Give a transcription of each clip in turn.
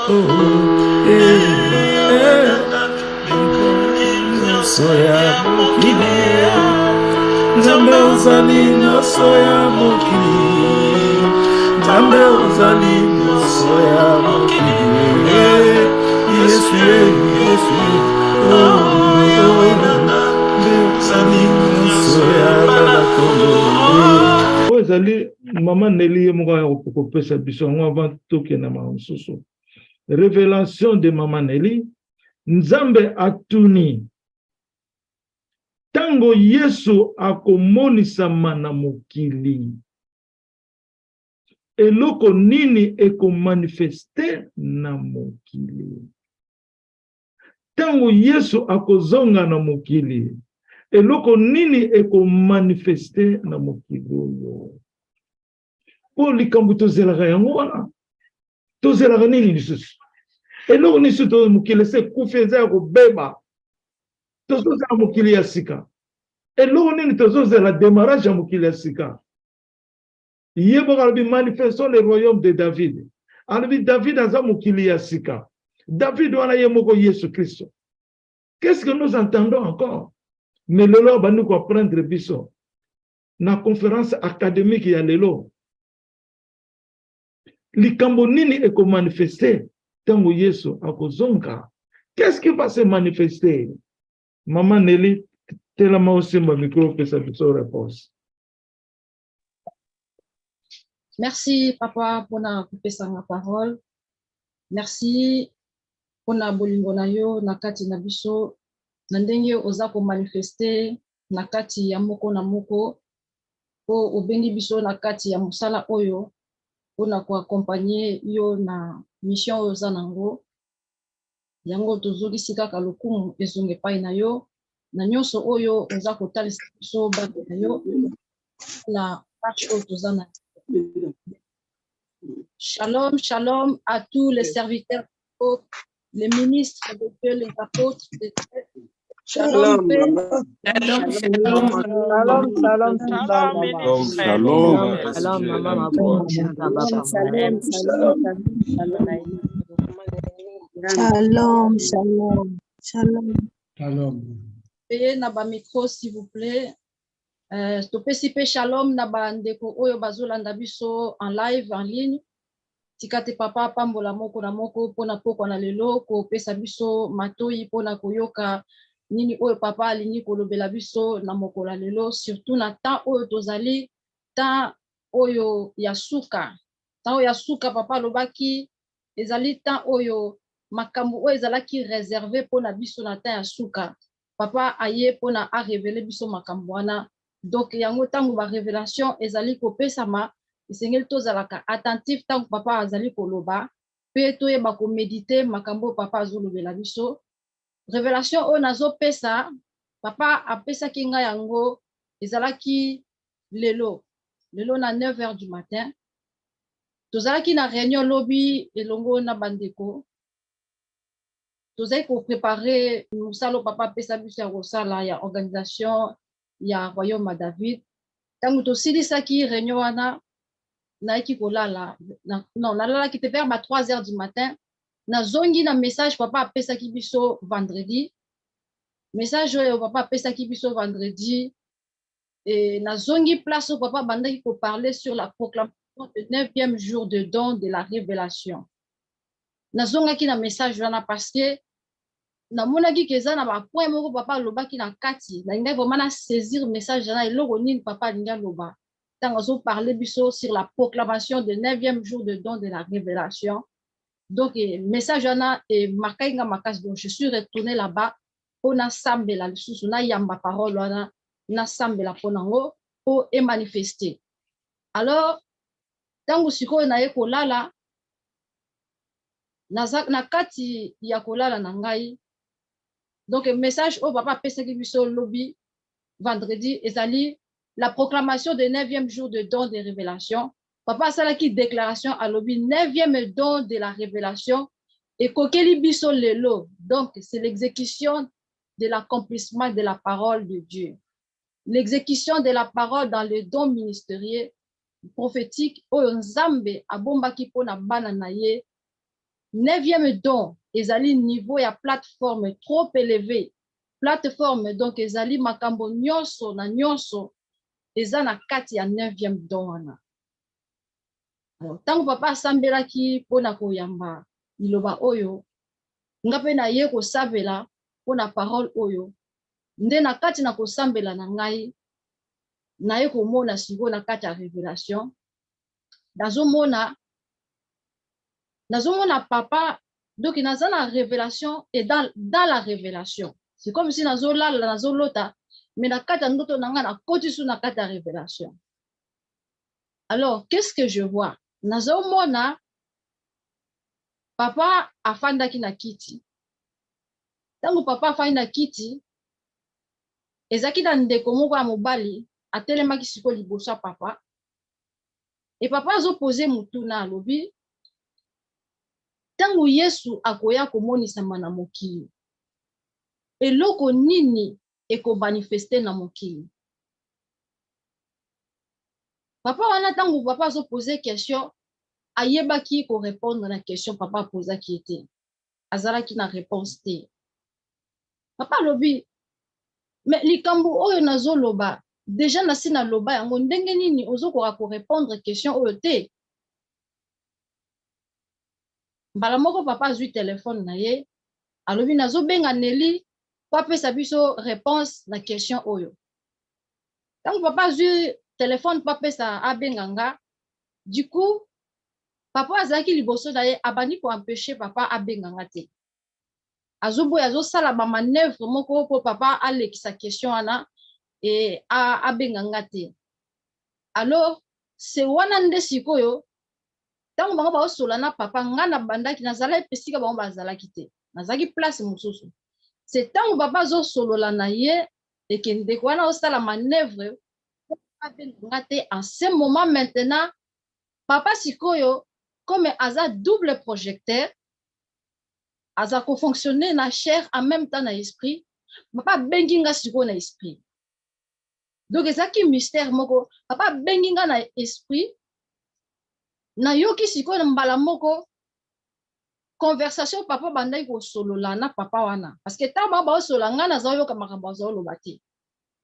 Soya mokili, Nzambe ozali nyonso ya mokili, Nzambe ozali nyonso ya mokili, Yesu Yesu, ozali nyonso ya balakongo. Ozali mama Nelly moko ya kopesa biso ngo avant tokenda mosusu. Révélation de Mama Nelly, Nzambe atuni tango Yesu akomonisama na mokili, eloko nini ekomanifeste na mokili. Tango Yesu akozonga na mokili, eloko nini ekomanifeste na mokili oyo. Po likambo tozelaka yango wana, tozelaka nini lisusu. Eloko nisu to mokili se kufeza kobeba. Tozozela mokili ya sika. Eloko nini tozozela démarrage ya mokili ya sika. Yeboka alobi manifestons le royaume de David. Alobi David aza mokili ya sika. David wana ye moko Yesu Christ. Qu'est-ce que nous entendons encore? Mais lelo banu ko apprendre biso na conférence académique ya lelo. Likambo nini eko manifester tango Yesu akozonga? Qu'est-ce qui va se manifester? Maman Nelly, tellement aussi mon micro que ça puisse réponse. Merci papa pour na kupesa ma parole. Merci pour na bolingo na yo na kati na biso na ndenge oza ko manifester na kati ya moko na moko po obengi biso na kati ya musala oyo pona ko accompagner yo na mission oza nango. Yango tozogisi kaka lokumu ezonge pai na yo na nyonso oyo oza kotalisa biso bato na yo na marche oyo toza na. Shalom, shalom à tous les serviteurs, les ministres de Dieu, les apôtres de Dieu. Shalom, Shalom, shalom, shalom, Payez na ba micro s'il vous plaît. Topesipe shalom na ba ndeko oyo bazolanda biso en live en ligne. Tikate papa pambola moko na moko pona poko na lelo ko pesa biso matoi pona koyoka nini oyo papa alingi kolobela biso na mokola lelo, surtout na temps oyo tozali temps oyo ya suka. Temps oyo ya suka papa lobaki ezali temps oyo makambo oyo ezalaki réservé pona biso na temps ya suka. Papa aye pona a révéler biso makambo wana. Donc yango tango ba révélation ezali kopesama esengeli tozalaka attentif tango papa azali koloba pe toyeba ko méditer makambo papa azolobela biso. Révélation oyo nazopesa papa apesaki ngai yango ezalaki lelo na 9h du matin. Tozalaki na réunion lobi elongo na bandeko. Tozali ko préparer musalo papa apesa biso ya kosala ya organisation ya royaume David. Tango tosilisaki réunion wana naiki kolala non nalalaki te vers 3h du matin. Nazongi na message papa apesaki biso vendredi. Message oyo papa apesaki biso vendredi et nazongi place où papa bandaki ko parler sur la proclamation du 9e jour de don de la révélation. Nazongaki na message wana parce que na monaki keza na ba point moko papa lobaki na kati na ngai vraiment na saisir message na eloko nini papa linga loba tango zo parler biso sur la proclamation du 9e jour de don de la révélation. Donc message wana et marqué nga makas, donc je suis retourné là-bas pour na sambela lisusu na yamba parole wana na sambela ponango pour et manifester. Alors tango siko na ye kolala na kati ya kolala na ngai. Donc, message au papa pesaki biso lobby vendredi ezali la proclamation du 9e jour de don de révélation. Papa salaki déclaration à lobby 9e don de la révélation et kokeli biso lelo. Donc, c'est l'exécution de l'accomplissement de la parole de Dieu. L'exécution de la parole dans le don ministériel prophétique oyo Nzambe abombaki pona bana na ye 9e don, ezali niveau ya plateforme trop élevé. Plateforme, donc ezali makambo nyonso na nyonso, eza na kati ya 9e don wana. Alors, tango papa asambelaki pona koyamba liloba oyo, nga pe na ye kosabela pona parole oyo, nde na kati na kosambela na ngai, na ye komona siko na kati ya révélation, nazomona papa, donc naza na révélation et dans la révélation. C'est comme si nazolala nazolota, mais na kati ya ndoto na nga na koti su na kati ya révélation. Alors, qu'est-ce que je vois? Nazomona papa afandaki na kiti. Tango papa afandi na kiti, ezaki na ndeko moko ya mobali atelemaki siko liboso ya papa. Et papa azopose mutu na alobi, tango Yesu akoya komonisama na mokili, eloko nini ekomanifeste na mokili? Papa wana tango papa azopose question, ayebaki ko répondre na question papa posaki ete. Azalaki na réponse te. Papa alobi, mais likambo oyo nazoloba, déjà nasi na loba yango ndenge nini ozokoka ko répondre question oyo te? Mbala moko papa azwi téléphone na ye, alobi nazobenga Nelly po apesa biso réponse na question oyo. Tango papa azwi téléphone po apesa abenga nga, du coup papa azalaki liboso na ye abandi ko empêcher papa abenga nga te. Azoboya azosala ba manœuvre moko po papa alekisa question wana et abenga nga te. Alors c'est wana nde sikoyo tango bango baosola na papa nga na bandaki nazala esika bango bazalaki te, nazalaki place mosusu. C'est tango papa azosolola na ye ekende wana osala manœuvre abenga nga te. En ce moment maintenant papa sikoyo comme aza double projecteur, aza ko fonctionner na chair en même temps na esprit, papa bengi nga sikoyo na esprit. Donc ezaki mystère moko, papa bengi nga na esprit, na yoki sikoyo mbala moko conversation papa bandai ko solola na papa wana, parce que taba ba solola nga na zayo ka makambo azoloba te.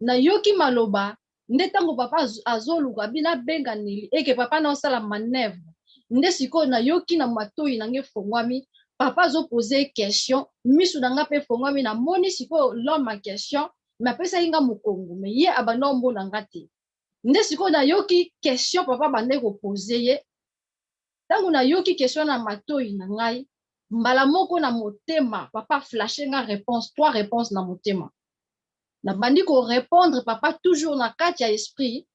Na yoki maloba nde tango papa azoluka bina benga Nelly eke papa na osala manœuvre, nde sikoyo na yoki na matoi na nge fongwami, papa zo poser question, misu na nga pe fongwami na moni sikoyo l'homme en question, mais pesa inga mokongo, mais ye abanda mbona nga te. Nde sikoyo na yoki question papa bandai ko poser ye, tango na yoki question na matoi na ngai, mbala moko na motema papa flashe nga réponse, 3 réponses na motema. Na bandi ko répondre papa toujours na kati ya esprit.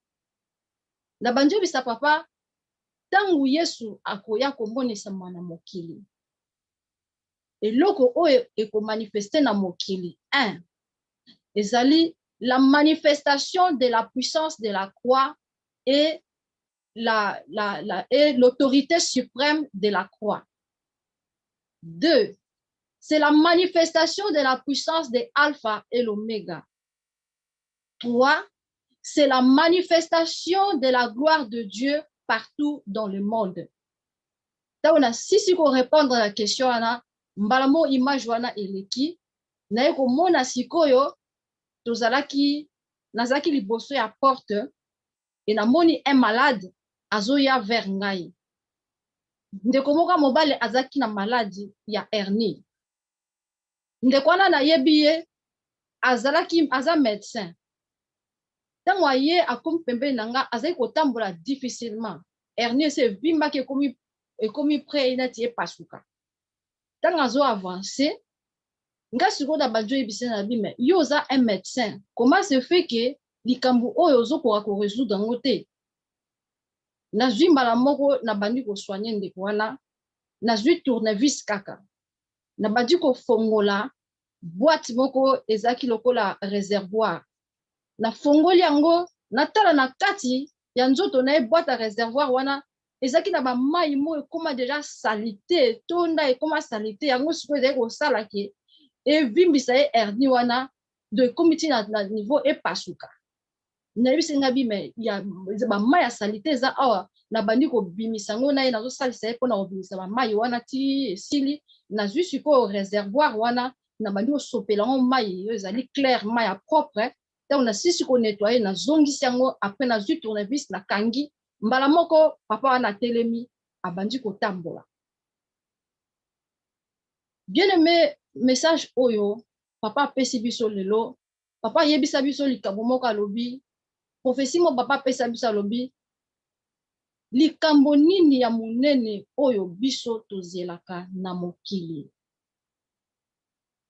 Na bandi bisa papa tango Yesu akoya komonisa na mokili, eloko oyo eko manifester na mokili. 1. Ezali la manifestation de la puissance de la croix et l'autorité suprême de la croix. 2. C'est la manifestation de la puissance de Alpha et l'Oméga. 3. C'est la manifestation de la gloire de Dieu partout dans le monde. Taona sisi ko répondre à la question ana mbalamo image wana eleki na eko mona sikoyo tozalaki nazaki liboso ya porte et na moni un malade azoya vers ngai. Ndeko moka mobale azaki na maladie ya hernie. Ndeko wana na yebi ye azalaki aza médecin. Tango aye akomi pembeni na nga azali kotambola difficilement. Hernie se vimba ke ekomi prêt inati epasuka. Tango azo avancer, nga siko da banjo yebisa na bi mais yo za un médecin. Comment se fait que likambu oyo ozokoka ko résoudre ngo te? Nazwi mbala moko na bandi ko soigner ndeko wana, nazwi tournevis kaka. Na bandi ko fongola boîte moko ezaki lokola réservoir. Na fongoli yango natala na kati ya nzoto na boîte à réservoir wana ezaki na ba mai mo ekoma déjà salité tonda ekoma salité yango siko ezaki kosala ke evimbisa ye hernie wana de komiti na niveau epasuka. nayebisi ngabi mais ya ba mai ya salite za awa na bandi ko bimisa ngo na ye nazo salisa ye pona ko bimisa ba mai wana ti sili na zwi siko réservoir wana na bandi ko sopela ngo mai yo ezali clair mai ya propre donc na sisi ko nettoyer na zongisi yango après na zwi tournevis na kangi mbala moko papa wana telemi abandi ko tambola. Bien aimé message oyo papa pesi biso lelo papa yebisa biso likambo moko alobi prophétie mo papa pesa biso alobi likambo nini ya munene oyo biso tozelaka na mokili.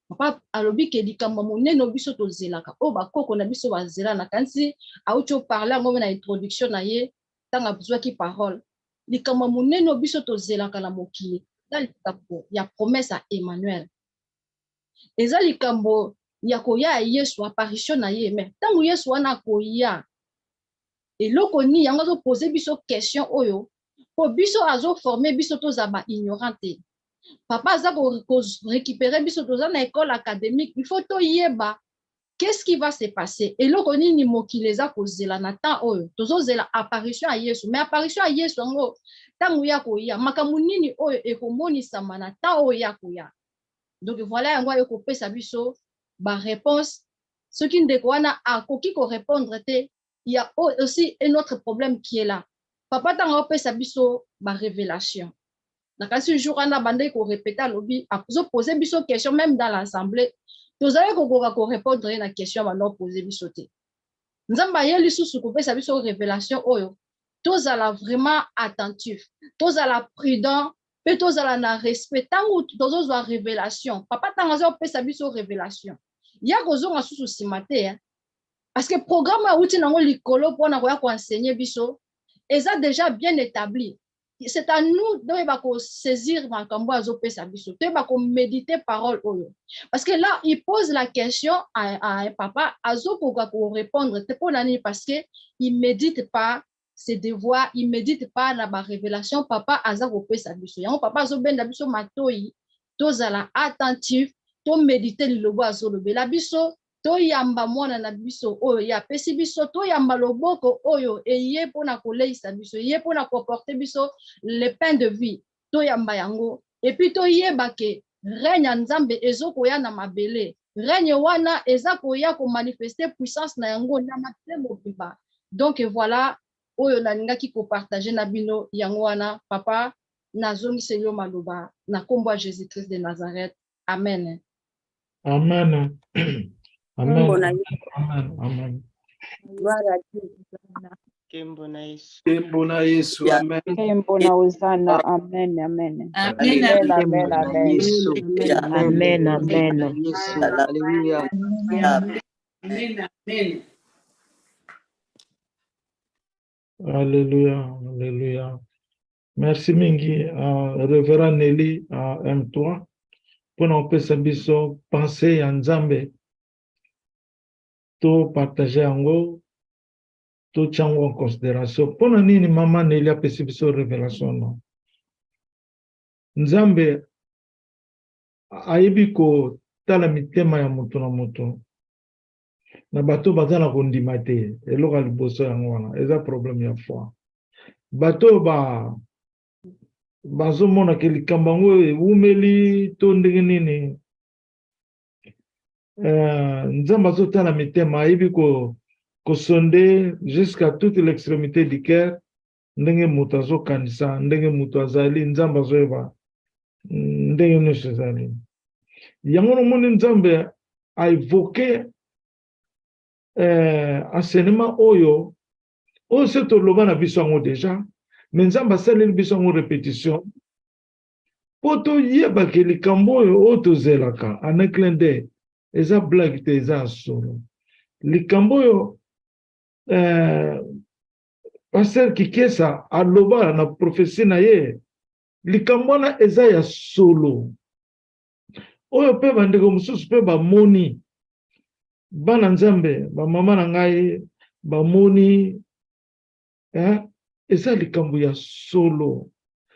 Papa alobi ke likambo munene oyo biso tozelaka o bakoko na biso bazela na kansi auti parler ngo na introduction na ye tanga bizwaki parole likambo munene oyo biso tozelaka na mokili eza likambo ya promesse ya Emmanuel eza likambo ya koya Yesu apparition na ye mais tango Yesu wana koya eloko ni yango zo poser biso question oyo po biso azo former biso toza ba ignorante papa aza ko récupérer biso toza na école académique il faut to yeba qu'est-ce qui va se passer eloko nini mokili eza kozela na temps oyo tozozela apparition ya Yesu mais apparition ya Yesu yango tango ya koya makambo nini oyo ekomonisama na temps oyo ya koya donc voilà yango ekopesa biso ba réponse ce qui ndeko wana akoki ko répondre te. Il y a aussi un autre problème qui est là. Papa tanga opesa biso ba révélation. Na kasi jour wana bande ko répéter lobi a poser biso question même dans l'assemblée. Tozali ko répondre na question bando poser biso te. Nzamba ye lisusu ko pesa biso révélation oyo. Tozala vraiment attentif. Tozala prudent, pe tozala na respect tango tozozwa révélation. Papa tanga zo pesa biso révélation. Ya kozonga susu simate parce que programme a outil nango likolo pona ko enseigner biso eza déjà bien établi. C'est à nous de ba ko saisir makambo azo pesa biso te ba ko méditer parole oyo parce que là il pose la question à papa azo ko répondre te pona ni parce que il médite pas ses devoirs, il médite pas na ba révélation papa aza ko pesa biso yango papa azo benda biso matoi tozala attentif to méditer lilobo azo lobela biso to yamba mwana na biso oyo ya pesi biso to yamba loboko oyo eye pona koleisa biso eye pona ko porter biso le pain de vie to yamba yango et puis to yeba ke règne nzambe ezoko ya na mabele règne wana ezako ya ko manifester puissance na yango na matemo biba donc voilà oyo na lingaki ko partager na bino yango wana papa nazongi selio maloba na kombo Jésus Christ de Nazareth amen amen. Amen. Amen. Amen. Amen. Gloire à Dieu. Kembo na Yesu. Kembo na Yesu. Amen. Kembo na Hosanna. Amen. Amen. Amen. Amen. Amen. Amen. Yesu. Amen. Amen. Yesu. Alléluia. Amen. Amen. Alléluia. Alléluia. Merci mingi, Révérend Nelly M3. Pour nous pesa biso penser ya Nzambe. To partager yango to chango en considération pona nini mama Nelly apesi biso révélation no Nzambe ayebi ko tala mitema ya moto na moto na bato baza na kondima te eloko liboso yango wana eza problème ya foi bato bazomona ke likambo yango ewumeli to ndenge nini Nzamba azotala mitema ayebi ko sonde jusqu'à toute l'extrémité du cœur ndenge moto azokanisa ndenge moto azali Nzamba azoyeba ndenge nyonso ezali yango nomoni Nzambe aévoke enseignement oyo se toloba na biso yango déjà mais Nzambe asaleli biso yango répétition po toyeba ke likambo oyo tozelaka en un clin d'œil eza blague te eza solo likambo oyo Pasteur Kikesa aloba na prophétie na ye likambo wana eza ya solo oyo pe bandeko mosusu pe bamoni bana Nzambe bamama na ngai bamoni eza likambo ya solo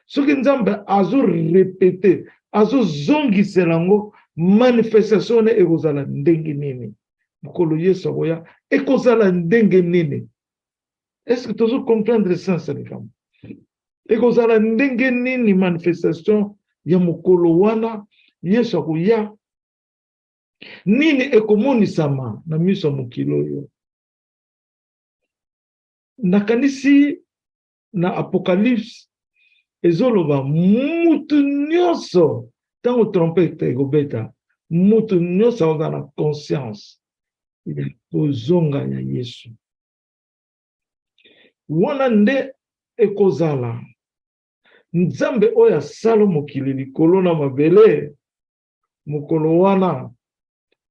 soki Nzambe azo répéter azo zongisela ngo manifestation ekozala ndenge nini mokolo Yesu akoya ekozala ndenge nini. Est-ce que tu comprendre ça, Salikam? Ekozala ndenge nini manifestation ya mokolo wana Yesu akoya nini ekomonisama na miso ya mokili oyo. Nakanisi na Apocalypse ezoloba mutu nyonso tango trompete ekobeta mutu nyonso aza na conscience ya kozonga ya Yesu. Wana nde ekozala Nzambe oyo asala mokili likolo na mabele, mokolo wana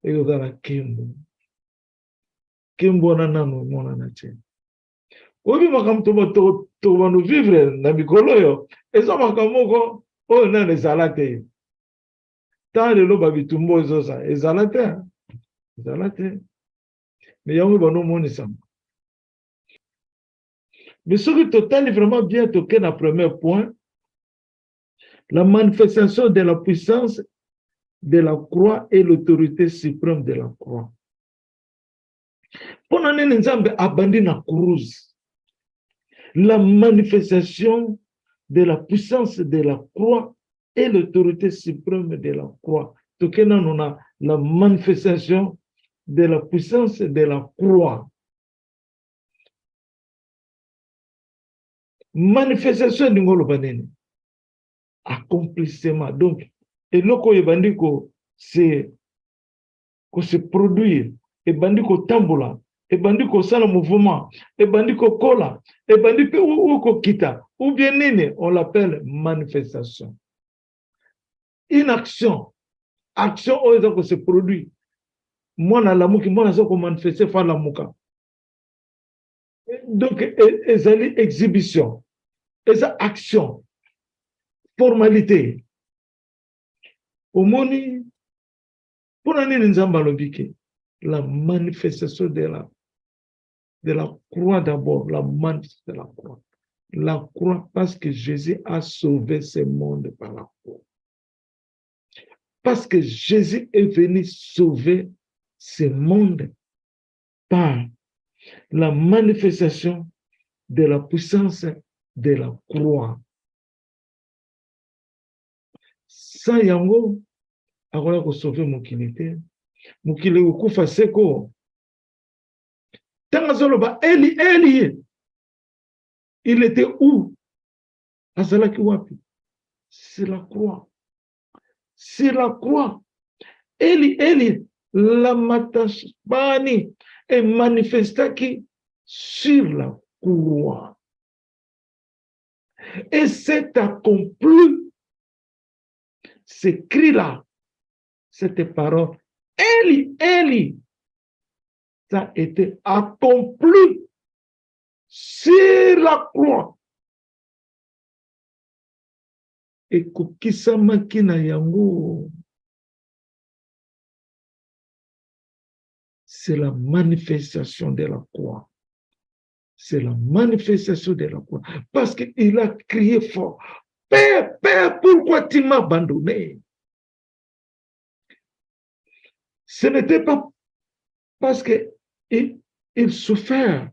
ekozala nkembo. Nkembo wana nano emonana te. Oyebi makambo tobano vivre na mikolo oyo eza makambo moko oyo nano ezala te. Tant lelo babitumba ezosa ezala te. Ezala te. Mais yango banomonisama. Mais ce qui total vraiment bien toqué dans le premier point, la manifestation de la puissance de la croix et l'autorité suprême de la croix. Pendant que nous avons abandonné la cruz, la manifestation de la puissance de la croix et l'autorité suprême de la croix. Toqué nous a la manifestation de la puissance de la croix. Manifestation du ngolo banene accomplissement donc et loko yebandi ko se produire et bandi ko tambola et bandi ko sala mouvement et bandi ko kola et bandi pe ou ko kita ou bien nene on l'appelle manifestation. Une action oyo ko se produire mwana lamuki mwana zo ko manifester fa lamuka. Donc, ezali exhibition, eza action, formalité. Omoni, pour nani nzamba lobike, la manifestation de la croix d'abord, la manifestation de la croix. La croix parce que Jésus a sauvé ce monde par la croix. Parce que Jésus est venu sauver ce monde par la manifestation de la puissance de la croix. Sans yango, akoya ko sauver mokili te. Mokili okufa seko. Tanga zoloba Eli. Il était où? Azalaki wapi? C'est la croix. C'est la croix. Eli, la matashbani. Et manifestaki sur la croix. Et c'est accompli, ces cris-là, cette parole, Eli, ça a été accompli sur la croix. Et kukisama kina yango, c'est la manifestation de la croix. C'est la manifestation de la croix. Parce qu'il a crié fort. Père, pourquoi tu m'as abandonné? Ce n'était pas parce qu'il souffrait.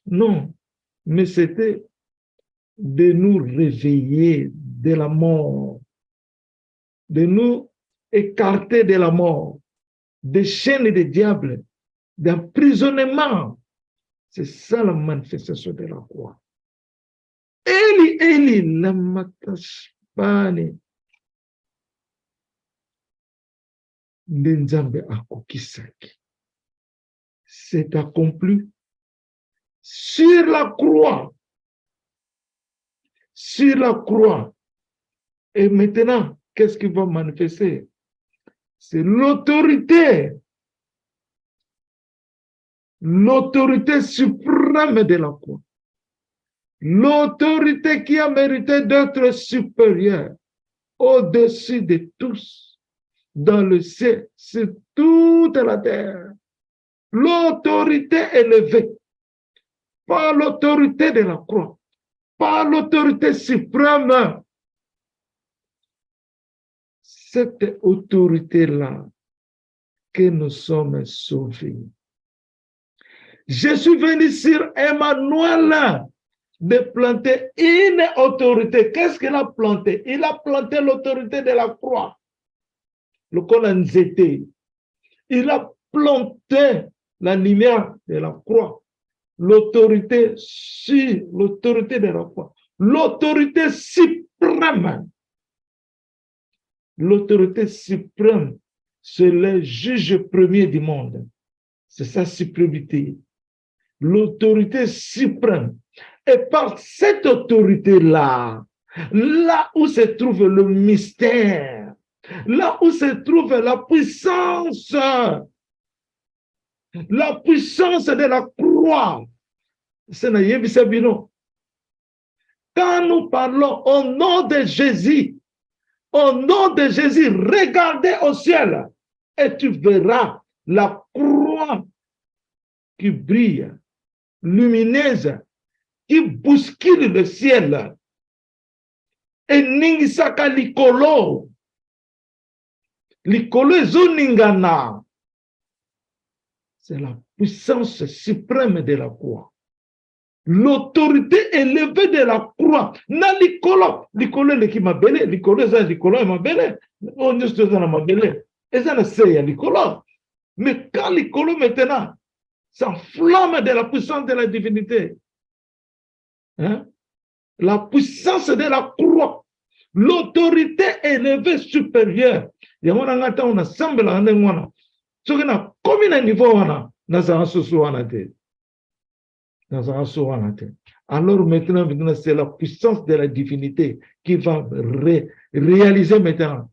Non. Mais c'était de nous réveiller de la mort. De nous écarter de la mort. Des chaînes des diables, d'emprisonnement. C'est ça la manifestation de la croix. Eli, lama tashbani. Nzambe akokisaki. C'est accompli sur la croix. Sur la croix. Et maintenant, qu'est-ce qui va manifester? C'est l'autorité. L'autorité suprême de la croix. L'autorité qui a mérité d'être supérieure au-dessus de tous, dans le ciel, sur toute la terre. L'autorité élevée par l'autorité de la croix, par l'autorité suprême. Cette autorité-là que nous sommes sauvés. Je suis venu sur Emmanuel de planter une autorité. Qu'est-ce qu'il a planté? Il a planté l'autorité de la croix. Le Kolanzete. Il a planté la lumière de la croix. L'autorité de la croix. L'autorité suprême. L'autorité suprême, c'est le juge premier du monde. C'est sa suprémité. L'autorité suprême. Et par cette autorité-là, là où se trouve le mystère, là où se trouve la puissance de la croix, quand nous parlons au nom de Jésus, regardez au ciel et tu verras la croix qui brille, lumineuse, qui bouscule le ciel. Et ningisaka likolo. Likolo ezoningana. C'est la puissance suprême de la croix. L'autorité élevée de la croix. Na likolo. Likolo leki mabele. Likolo eza likolo mabele. On est dans la mabele. Eza na seya likolo. Mais quand likolo maintenant s'enflamme de la puissance de la divinité. Hein? La puissance de la croix, l'autorité élevée supérieure. Il y a un ensemble à un ce qui n'a combien de niveaux alors maintenant, c'est la puissance de la divinité qui va réaliser maintenant,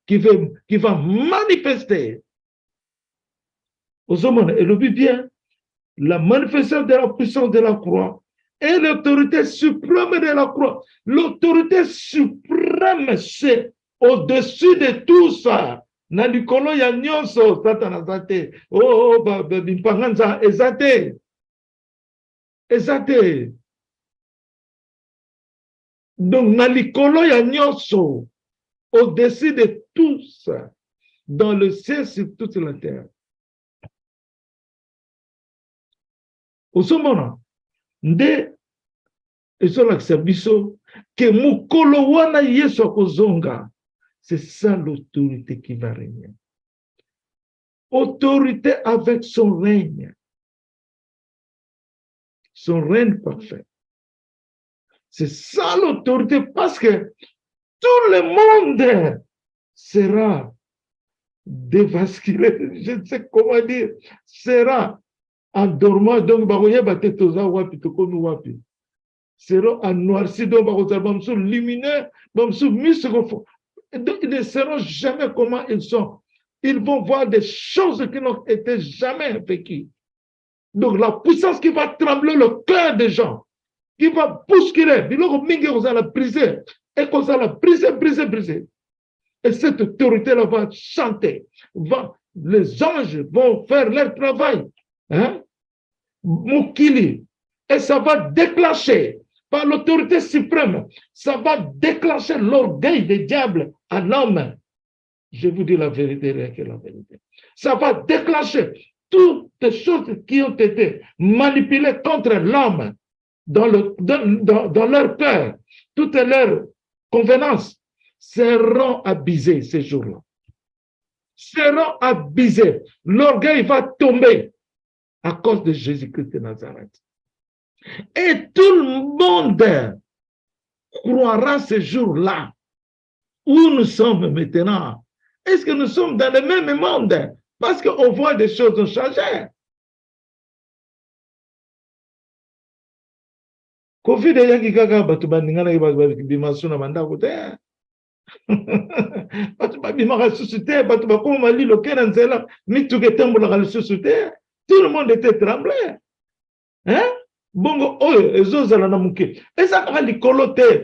qui va manifester. Aux hommes, et le but bien, la manifestation de la puissance de la croix et l'autorité suprême de la croix. L'autorité suprême, c'est au-dessus de tout ça. Nalikolo ya nyonso satana zate. Oh, bimpanganza ezate. Ezate. Donc, nalikolo ya nyonso, au-dessus de tout ça, dans le ciel, sur toute la terre. Au moment nde ezolakisa biso ke mukolo wana Yesu akozonga. C'est ça l'autorité qui va régner. Autorité avec son règne. Son règne parfait. C'est ça l'autorité parce que tout le monde sera dévasculé. Je ne sais comment dire. Sera en dormant, donc, seront en noirci, donc, lumineux, ils ne sauront jamais comment ils sont. Ils vont voir des choses qui n'ont été jamais vécues. Donc, la puissance qui va trembler le cœur des gens, qui va bousculer, briser, et qu'on va briser. Et cette autorité-là va chanter, les anges vont faire leur travail. Hein? Mukili. Et ça va déclencher, par l'autorité suprême, ça va déclencher l'orgueil des diables à l'homme. Je vous dis la vérité, rien que la vérité. Ça va déclencher toutes les choses qui ont été manipulées contre l'homme dans leur cœur. Toutes leurs convenances seront abusées ces jours-là. Seront abusées. L'orgueil va tomber à cause de Jésus-Christ de Nazareth. Et tout le monde croira ce jour-là où nous sommes maintenant. Est-ce que nous sommes dans le même monde? Parce qu'on voit des choses changer. Covid est kaka batu bandingana bimasuna banda kote. Batu bimaka susute, batu bakoma li lokena nzela, mituke tembola kali susute. Tout le monde était tremblé. Hein? Bongo, oh, ezozala na muke. Et ça,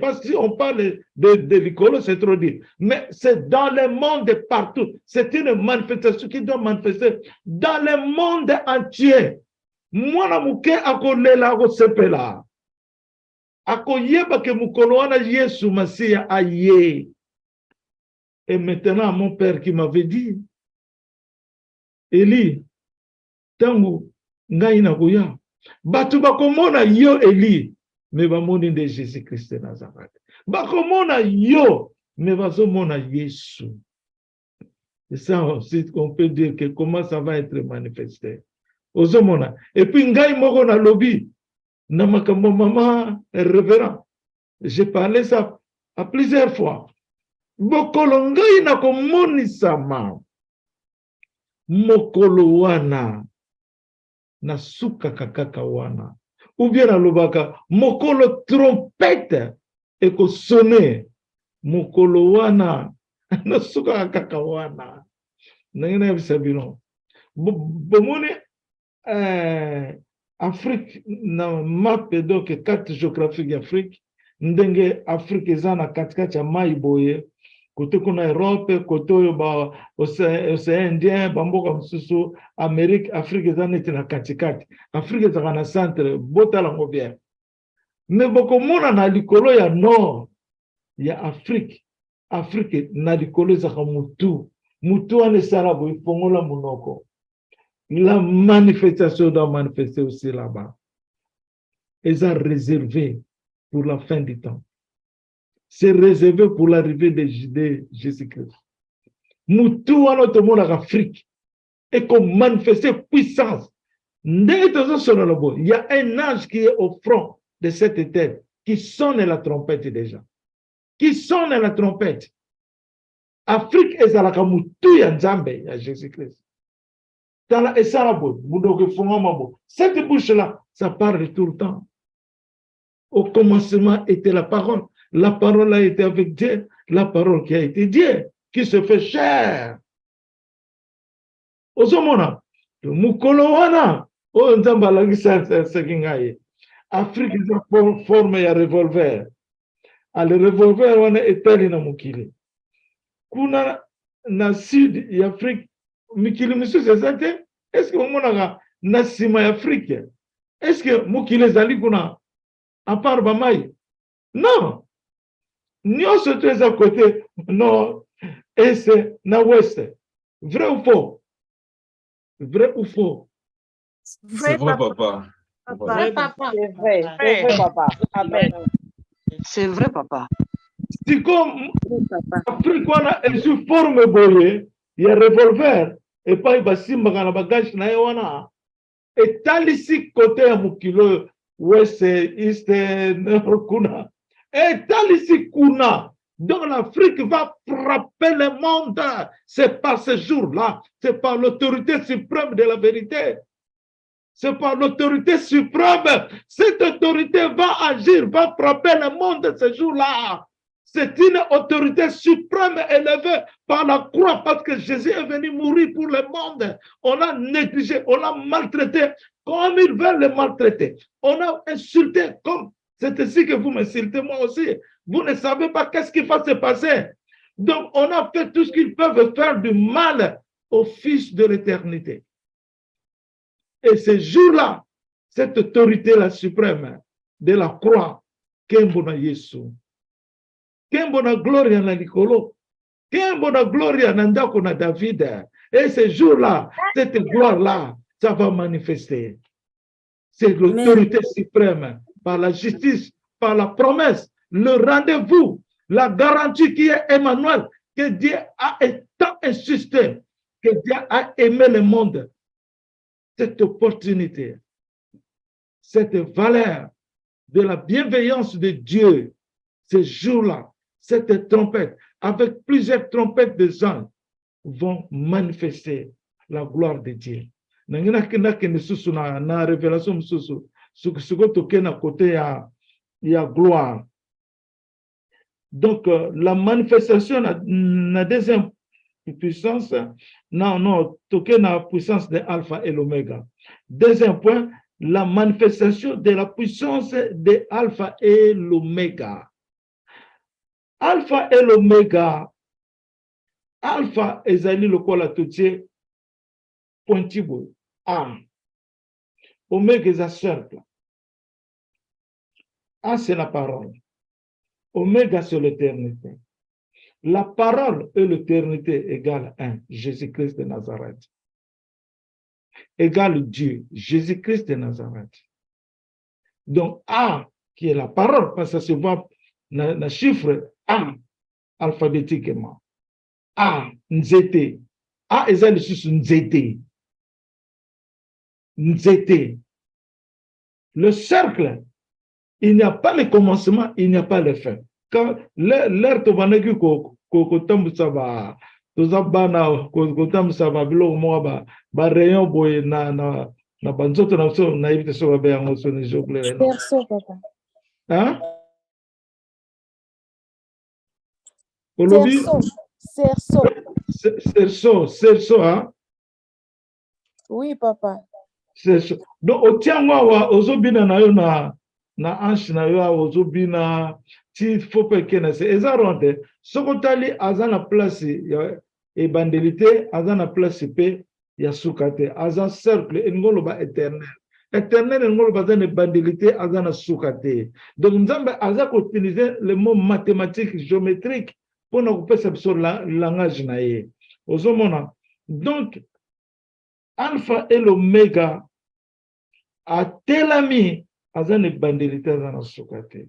parce que si on parle de l'icolo, c'est trop dit. Mais c'est dans le monde partout. C'est une manifestation qui doit manifester dans le monde entier. Moi, na muke akolela akosepela. Akoyeba ke mukolo wana Yesu Masia aye. Et maintenant, mon père qui m'avait dit, Eli tangu ngai na koya batu bakomona yo Eli me bamoni de Jésus-Christ de Nazareth. Bakomona yo me bazomona Yesu. C'est ça aussi qu'on peut dire que comment ça va être manifesté. Ozomona. Et puis ngai moko na lobi na makambo mama révérend. J'ai parlé ça à plusieurs fois. Bokolo ngai na komonisama mokolo wana na suka kakaka wana. Ou bien na lobaka mokolo trompette eko sonne mokolo wana na suka kakaka wana. Nangina yabisabino. Bomone Afrique na map donc carte géographique d'Afrique ndenge Afrique ezana katikati ya mai boye kote kuna Europe kote oyo ba océan Indien bamboka mususu Amérique Afrique ezana ete na katikati Afrique ezaka na centre botala ngo bien mais bokomona na likolo ya nord ya Afrique na likolo ezaka mutu wana esala boye fongola munoko. La manifestation doit manifester aussi là-bas. Ils ont réservé pour la fin du temps. C'est réservé pour l'arrivée de Jésus-Christ. Nous, tout à notre monde en Afrique, et qu'on manifeste puissance. Il y a un ange qui est au front de cette tête, qui sonne la trompette déjà. Qui sonne la trompette. Afrique est à la Kamoutou Yanzambe, à Jésus-Christ. Cette bouche-là, ça parle tout le temps. Au commencement était la parole. La parole a été avec Dieu. La parole qui a été Dieu, qui se fait chair. Osomona, mukolo wana, o nzamba langisa sekingaye. Afrique is forme ya revolver. Ale revolver wana etali na mukili. Kuna na sud ya Afrique mikili misusu ezate. Est-ce que omonaka na sima ya Afrique? Est-ce que mukili ezali kuna à part bamai? Non. Nyonso tu eza côté nord, est, na ouest. Vrai ou faux? Vrai ou faux? C'est vrai, papa. Vrai, papa. C'est vrai, papa. Amen. C'est vrai, papa. Si comme Afrique wana esu forme boye, ya revolver, et pas ibasimbaka na bagage na ye wana, etalisi côté ya mukilo ouest, east, nord kuna. Etalisi kuna. Donc l'Afrique va frapper le monde. C'est par ce jour-là. C'est par l'autorité suprême de la vérité. C'est par l'autorité suprême. Cette autorité va agir, va frapper le monde ce jour-là. C'est une autorité suprême élevée par la croix parce que Jésus est venu mourir pour le monde. On l'a négligé, on l'a maltraité comme ils veulent le maltraiter. On a insulté comme c'est ainsi que vous m'insultez moi aussi. Vous ne savez pas qu'est-ce qui va se passer. Donc on a fait tout ce qu'ils peuvent faire du mal au Fils de l'éternité. Et ce jour-là, cette autorité-là suprême de la croix, Kembona Yesu. Kembona gloria na likolo. Kembona gloria na ndako na David. Et ce jour-là, cette gloire-là, ça va manifester. C'est l'autorité suprême, par la justice, par la promesse, le rendez-vous, la garantie qui est Emmanuel, que Dieu a tant insisté, que Dieu a aimé le monde. Cette opportunité, cette valeur de la bienveillance de Dieu, ce jour-là, cette trompette, avec plusieurs trompettes de gens, vont manifester la gloire de Dieu. Na révélation mususu suko toke na côté ya gloire. Donc la manifestation na deuxième puissance non toke na puissance de alpha et l'oméga. Deuxième point, la manifestation de la puissance de alpha et l'oméga. Alpha et l'oméga. Alpha ezali lokola totie pointibo. A. Oméga est un cercle. A, c'est la parole. Oméga, c'est l'éternité. La parole et l'éternité égale 1. Jésus-Christ de Nazareth. égale Dieu, Jésus-Christ de Nazareth. Donc, A, qui est la parole, parce que ça se voit dans le chiffre A, alphabétiquement. A, Nzete. A, est le sous Nzete. Nzete. Le cercle, il n'y a pas le commencement, il n'y a pas le fin. Quand l'air te va n'être que comme ça va, tout ça va na comme ça va bilo moi ba rayon boy na banzoto na so na éviter so ba en so ne joue le non. Cerceau, papa. Hein? Olobi? Cerceau. Cerceau, hein? Oui, papa. Cerceau. Donc au tiangwa wa ozobina na yo na anche na yo ozobina ti faut pas que na c'est ezaronde sokotali azana place ya ebandelité azana place pe ya sukate azan cercle ngolo ba éternel ngolo ba zana ebandelité azana sukate. Donc nzambe aza ko utiliser le mot mathématique géométrique pour na kopesa biso langage na ye ozomona. Donc alpha et l'oméga a telami azana ebandelité azana sukate.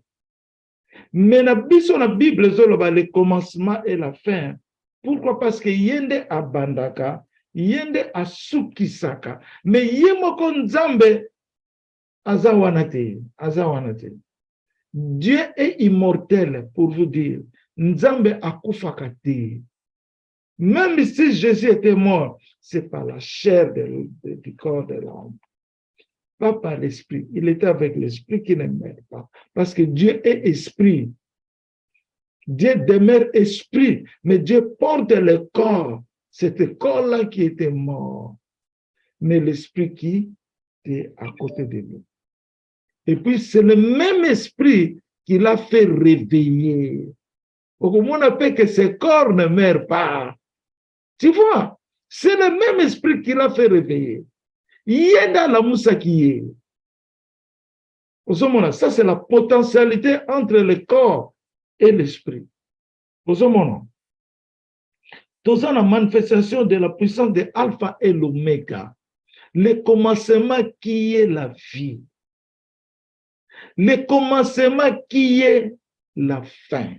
Mais na biso na Bible zoloba le commencement et la fin. Pourquoi? Parce que yende abandaka, yende asukisaka. Mais yemoko nzambe azawanate. Dieu est immortel, pour vous dire. Nzambe akufakate. Même si Jésus était mort, c'est par la chair du corps de l'homme. Pas par l'esprit. Il était avec l'esprit qui ne meurt pas. Parce que Dieu est esprit. Dieu demeure esprit, mais Dieu porte le corps. C'est ce corps-là qui était mort. Mais l'esprit qui est à côté de nous. Et puis c'est le même esprit qui l'a fait réveiller. On appelle que ce corps ne meurt pas. Tu vois, c'est le même esprit qui l'a fait réveiller. Il est dans la moussa qui est. Ça, c'est la potentialité entre le corps et l'esprit. Dans la manifestation de la puissance de Alpha et l'Oméga, le commencement qui est la vie, le commencement qui est la fin.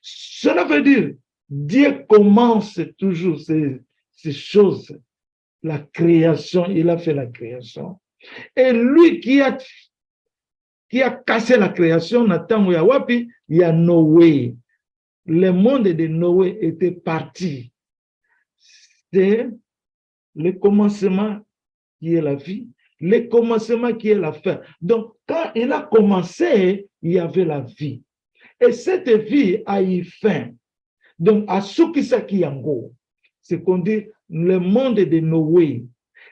Cela veut dire, Dieu commence toujours ces choses. La création, il a fait la création. Et lui qui a cassé la création, Nathan Yawapi, il y a Noé. Le monde de Noé était parti. C'est le commencement qui est la vie, le commencement qui est la fin. Donc, quand il a commencé, il y avait la vie. Et cette vie a eu fin. Donc, à Sukisaki Yango, c'est qu'on dit le monde de Noé.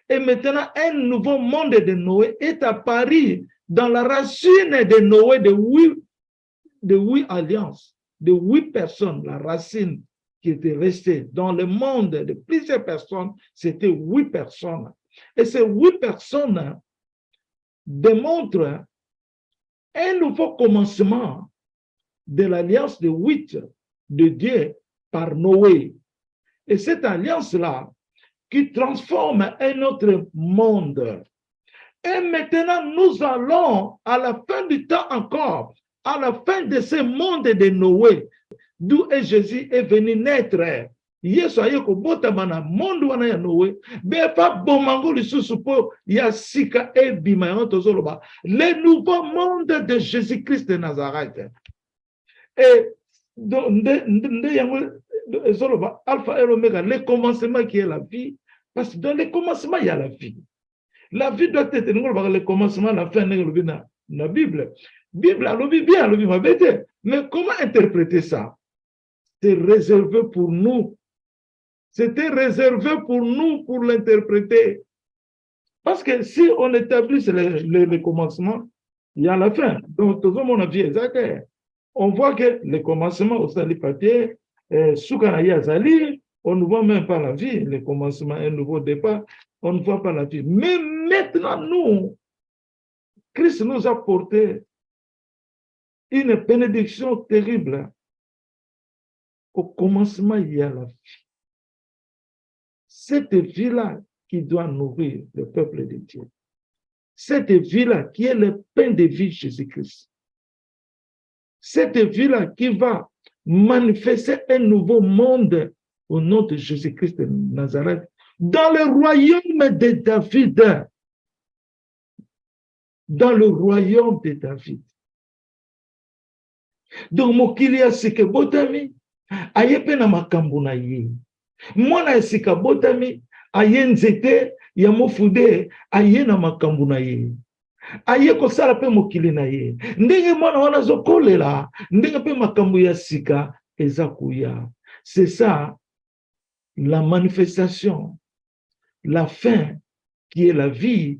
Et maintenant, un nouveau monde de Noé est apparu dans la racine de Noé de huit alliances, de 8 personnes. La racine qui était restée dans le monde de plusieurs personnes, c'était 8 personnes. Et ces 8 personnes démontrent un nouveau commencement de l'alliance de 8 de Dieu par Noé. Et cette alliance-là qui transforme un autre monde. Et maintenant, nous allons, à la fin du temps encore, à la fin de ce monde de Noé, d'où Jésus est venu naître. Yesu ayeko bota mana monde wana ya Noé, be pa bomango lisusu po ya sika ebima ya tozoloba. Le nouveau monde de Jésus-Christ de Nazareth. Et Alpha et l'Oméga, le commencement qui est la vie, parce que dans le commencement, il y a la vie. La vie doit être le commencement, la fin, la Bible. Bible, mais comment interpréter ça? C'est réservé pour nous. C'était réservé pour nous pour l'interpréter. Parce que si on établit le commencement, il y a la fin. Donc, tout le monde a vu exact. On voit que le commencement au sali papier, Soukanaïa Zali, on ne voit même pas la vie, le commencement, un nouveau départ, on ne voit pas la vie. Mais maintenant, nous, Christ nous a porté une bénédiction terrible. Au commencement, il y a la vie. Cette vie-là qui doit nourrir le peuple de Dieu. Cette vie-là qui est le pain de vie Jésus-Christ. Cette vie-là qui va manifester un nouveau monde au nom de Jésus-Christ de Nazareth dans le royaume de David. Dans le royaume de David. Donc, mokili ya sika botami, ayepe na makambo na ye. Mwana ya sika botami, aye nzete ya mofude, aye na makambo na ye. Aye kosala pe mokili na ye. Ndenge mwana wana zokolela, ndenge pe makambo ya sika eza kuya. C'est ça, la manifestation, la fin qui est la vie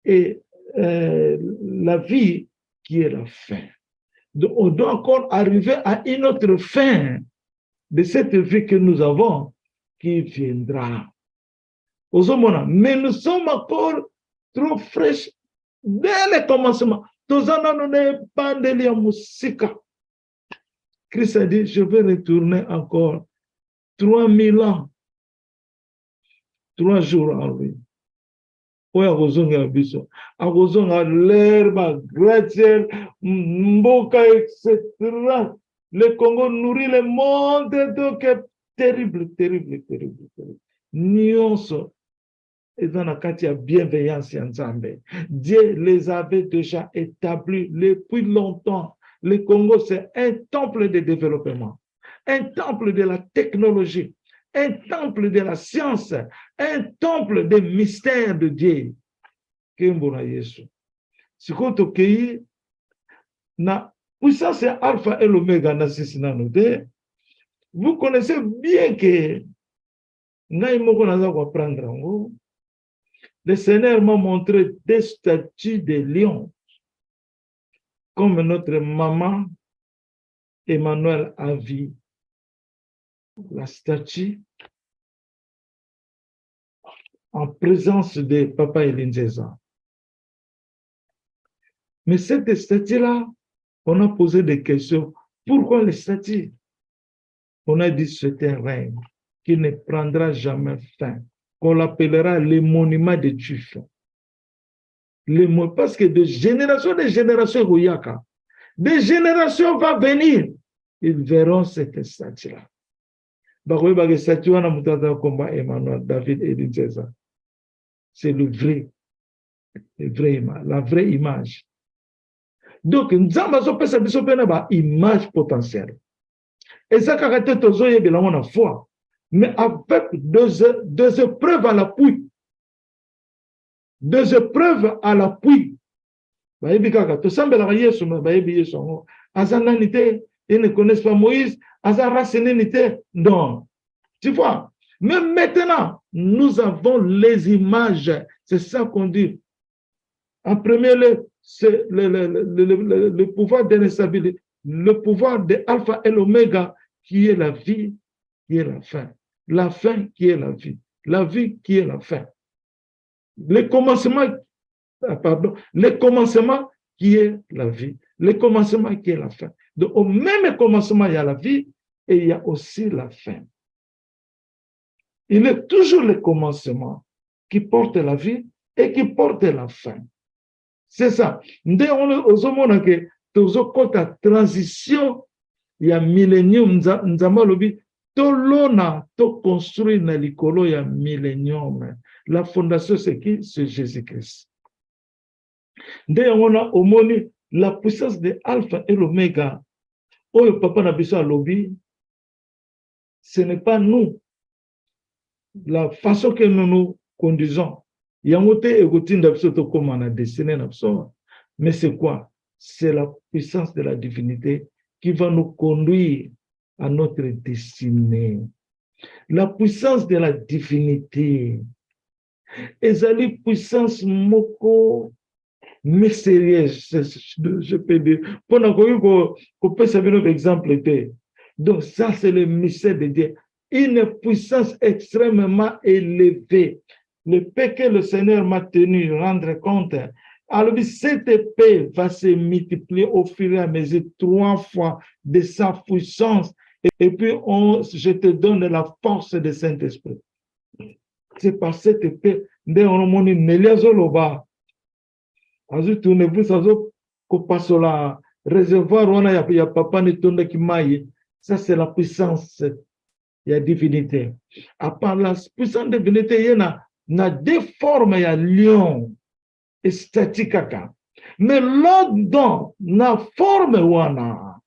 et la vie qui est la fin. Donc, on doit encore arriver à une autre fin de cette vie que nous avons qui viendra. Mais nous sommes encore trop fraîches dès le commencement. Christ a dit, je vais retourner encore 3000 ans, 3 jours en lui. Oya kozonga biso akozonga l'herbe gratte mboka etc. Le Congo nourrit le monde, donc terrible. Nyonso eza na kati ya bienveillance ya Nzambe. Dieu les avait déjà établis depuis longtemps. Le Congo, c'est un temple de développement, un temple de la technologie, un temple de la science, un temple des mystères de Dieu. Kembona Yesu. Sikoto kei na puissance alpha et l'oméga na sisina note. Vous connaissez bien que ngai moko naza ko prendre ngo. Le Seigneur m'a montré des statues de lions comme notre maman Emmanuel a vu la statue en présence de Papa Elinzeza. Mais cette statue-là, on a posé des questions. Pourquoi les statues? On a dit c'est un règne qui ne prendra jamais fin, qu'on l'appellera le monument de Tuf. Parce que de génération en génération, des générations vont venir, ils verront cette statue-là. David et Elinzeza. C'est la vraie image. Donc, nous avons une image potentielle. Et ça, c'est la foi. Mais avec deux épreuves à l'appui. Deux épreuves à l'appui. Ils ne connaissent pas Moïse. Non. Tu vois, même maintenant, nous avons les images. C'est ça qu'on dit. En premier lieu, c'est le pouvoir de l'instabilité, le pouvoir de Alpha et l'Oméga, qui est la vie, qui est la fin. La fin qui est la vie qui est la fin. Le commencement qui est la vie, le commencement qui est la fin. Donc, au même commencement, il y a la vie et il y a aussi la fin. Il est toujours le commencement qui porte la vie et qui porte la fin. C'est ça. Dès on que la transition, il y a millénium, nzamalobi, tolona, to construit na likolo ya millénium. La fondation, c'est qui? C'est Jésus-Christ. Dès on a homoni la puissance de Alpha et l'Oméga. Oh, le papa n'a besoin de lobby. Ce n'est pas nous. La façon que nous nous conduisons. Mais c'est quoi? C'est la puissance de la divinité qui va nous conduire à notre destinée. La puissance de la divinité. Et la puissance moko mystérieuse, je peux dire. Pour qu'on peut savoir notre exemple. Donc ça, c'est le mystère de Dieu. Une puissance extrêmement élevée. Le paix que le Seigneur m'a tenu, rendre compte. Alors, cette paix va se multiplier au fur et à mesure 3 fois de sa puissance. Et puis, je te donne la force du Saint-Esprit. C'est par cette paix. Nde onomoni Neliazo Loba. Azu tournez-vous, azo kopasola réservoir wana ya papa ne tonda ki maye. Ça c'est la puissance ya divinité. À part la puissance de divinité, il y a deux formes ya lion et statique kaka. Mais là-dedans, la forme wana,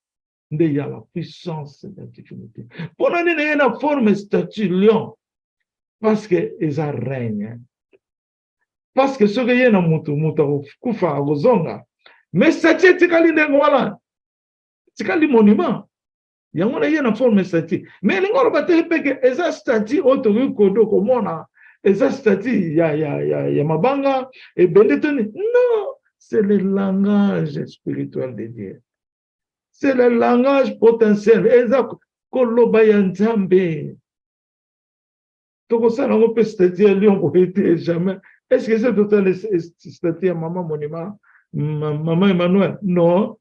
il y a la puissance de la divinité. Pour nous, il y a la forme statue lion, parce que ils règnent. Parce que ce que y a dans mutu kufa gozonga, mais statue tikali ndengwala, tikali monument. Il y a une forme statue. Mais il y a une statue autour komona, eza statue ya mabanga et bendetoni. Non, c'est le langage spirituel de Dieu. C'est le langage potentiel. Eza koloba ya Nzambe. Toko sana ngope statue ya lion ko été jamais. Est-ce que c'est total statue ya maman monument, maman Emmanuel? Non.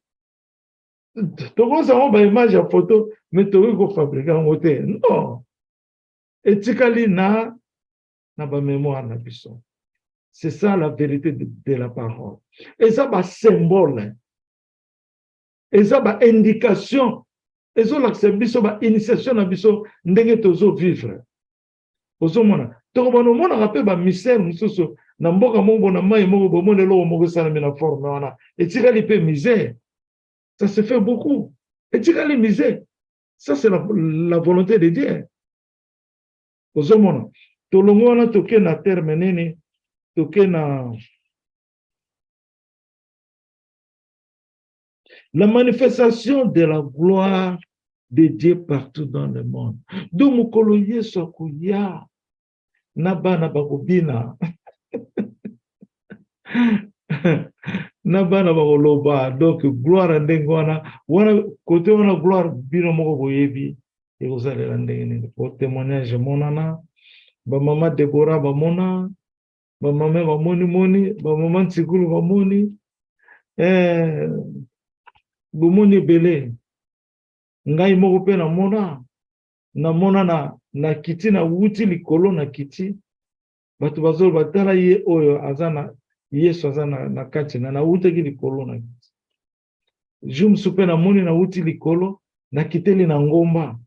Toko sana ngoba image ya photo, mais toko ko fabriquer en hôtel. Non. Etikali na ba mémoire na biso. C'est ça la vérité de la parole. Et ça va symbole. Et ça va indication. Et ça va initiation na biso ndenge tozo vivre. Ozo mona. Toko bono mona rappel ba mystère mususu na mboka moko na mai moko bomone lo moko sala na forme wana. Etikali pe misère. Ça se fait beaucoup. Etikali misère. Ça c'est la volonté de Dieu. Ozo mona. Tolongo wana toke na terme nini, toke na la manifestation de la gloire de Dieu partout dans le monde. Do mukolo Yesu akuya na bana bakobina na bana bakoloba. Donc gloire ndenge wana côté wana gloire bino moko boyebi ekozala ndenge nini. Pour témoignage monana ba mama Deborah ba mona, ba mama ba moni, ba mama Tsikulu ba moni, bomoni belé. Ngai moko pe na mona na kiti na wuti likolo na kiti. Batu bazolo batala ye oyo azana Yesu azana na kati na wuti ki likolo na kiti. Jum supe na moni na wuti likolo na kiteli na ngomba.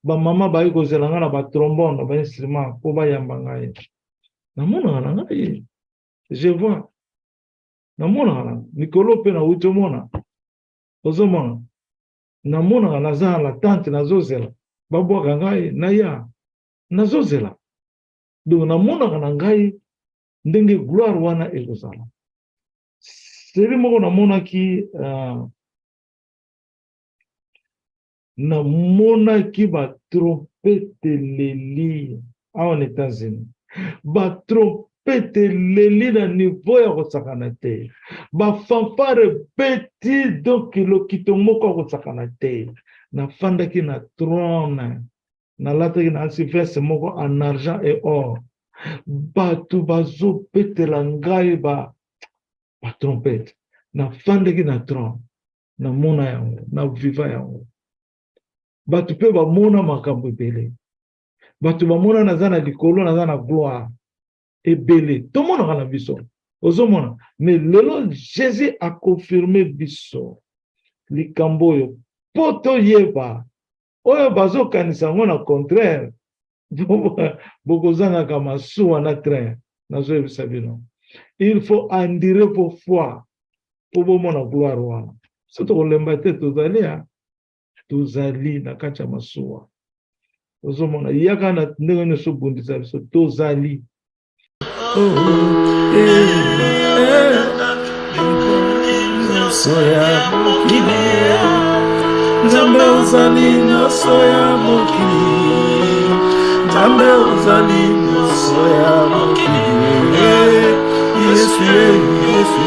Ba mama ba yuko zelanga na ba trombone ba instrument po ba yamba ngai. Na mona na ngai. Je vois. Na mona na Nikolo pe na uto mona. Ozo mona. Na mona na za la tante na zozela. Ba bo ngai na ya. Na zozela. Do na mona na ngai ndenge gloire wana ekozala. Seri moko na mona ki na mona ki ba trompete leli en États-Unis. Ba trompete leli na niveau ya kosakana te. Ba fanfare petit donc lo kitomoko kosakana te. Na fanda ki na trône. Na lata ki na sylvestre moko en argent et or. Ba tu bazo pete la ngai ba trompete. Na fanda ki na trône. Na mona yango, na viva yango. Batu pe ba mona makambo ebele. Batu ba mona na zana likolo na zana gloire ebele. To mona kana biso. Ozo mona. Mais lelo Jésus a confirmé biso. Likambo yo poto yeba. Oyo bazo kanisa ngona contraire. Bokozanga kama suwa na train. Nazo yebisa bino. Il faut endurer vos foi. Po bo mona gloire wana. Soto kolemba te tozalia. Tozali na kacha masuwa. Ozomona yaka na ndenge nso bundisa biso tozali. Soya mokili. Nzambe uzali na soya mokili. Nzambe uzali na soya mokili. Yesu Yesu.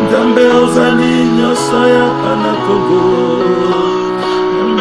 Nzambe uzali nyoso ya pana Kongo.